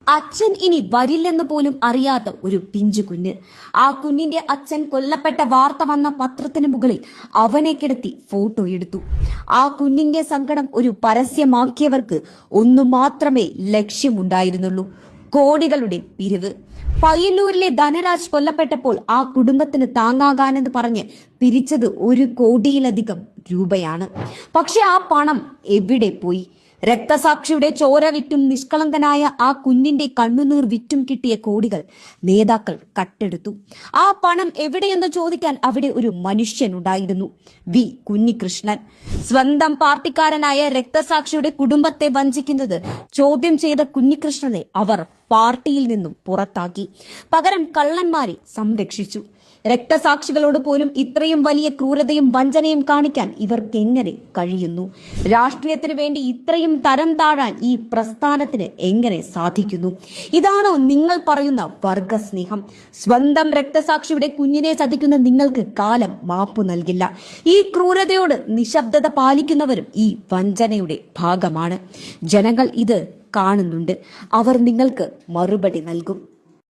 അച്ഛൻ ഇനി വരില്ലെന്ന് പോലും അറിയാത്ത ഒരു പിഞ്ചു കുഞ്ഞ്. ആ കുഞ്ഞിന്റെ അച്ഛൻ കൊല്ലപ്പെട്ട വാർത്ത വന്ന പത്രത്തിന് മുകളിൽ അവനെ കിടത്തി ഫോട്ടോ എടുത്തു. ആ കുഞ്ഞിന്റെ സങ്കടം ഒരു പരസ്യമാക്കിയവർക്ക് ഒന്നു മാത്രമേ ലക്ഷ്യമുണ്ടായിരുന്നുള്ളൂ: കോടികളുടെ പിരിവ്. പയ്യന്നൂരിലെ ധനരാജ് കൊല്ലപ്പെട്ടപ്പോൾ ആ കുടുംബത്തിന് താങ്ങാകാനെന്ന് പറഞ്ഞ് പിരിച്ചത് 1 കോടിയിലധികം രൂപയാണ്. പക്ഷെ ആ പണം എവിടെ പോയി? രക്തസാക്ഷിയുടെ ചോര വിറ്റും നിഷ്കളങ്കനായ ആ കുഞ്ഞിന്റെ കണ്ണുനീർ വിറ്റും കിട്ടിയ കോടികൾ നേതാക്കൾ കട്ടെടുത്തു. ആ പണം എവിടെയെന്ന് ചോദിക്കാൻ അവിടെ ഒരു മനുഷ്യനുണ്ടായിരുന്നു: വി കുഞ്ഞികൃഷ്ണൻ. സ്വന്തം പാർട്ടിക്കാരനായ രക്തസാക്ഷിയുടെ കുടുംബത്തെ വഞ്ചിക്കുന്നത് ചോദ്യം ചെയ്ത കുഞ്ഞികൃഷ്ണനെ അവർ പാർട്ടിയിൽ നിന്നും പുറത്താക്കി. പകരം കള്ളന്മാരെ സംരക്ഷിച്ചു. രക്തസാക്ഷികളോട് പോലും ഇത്രയും വലിയ ക്രൂരതയും വഞ്ചനയും കാണിക്കാൻ ഇവർക്ക് എങ്ങനെ കഴിയുന്നു? രാഷ്ട്രീയത്തിന് വേണ്ടി ഇത്രയും തരം താഴാൻ ഈ പ്രസ്ഥാനത്തിന് എങ്ങനെ സാധിക്കുന്നു? ഇതാണോ നിങ്ങൾ പറയുന്ന വർഗസ്നേഹം? സ്വന്തം രക്തസാക്ഷിയുടെ കുഞ്ഞിനെ ചതിക്കുന്ന നിങ്ങൾക്ക് കാലം മാപ്പു നൽകില്ല. ഈ ക്രൂരതയോട് നിശബ്ദത പാലിക്കുന്നവരും ഈ വഞ്ചനയുടെ ഭാഗമാണ്. ജനങ്ങൾ ഇത് കാണുന്നുണ്ട്. അവർ നിങ്ങൾക്ക് മറുപടി നൽകും.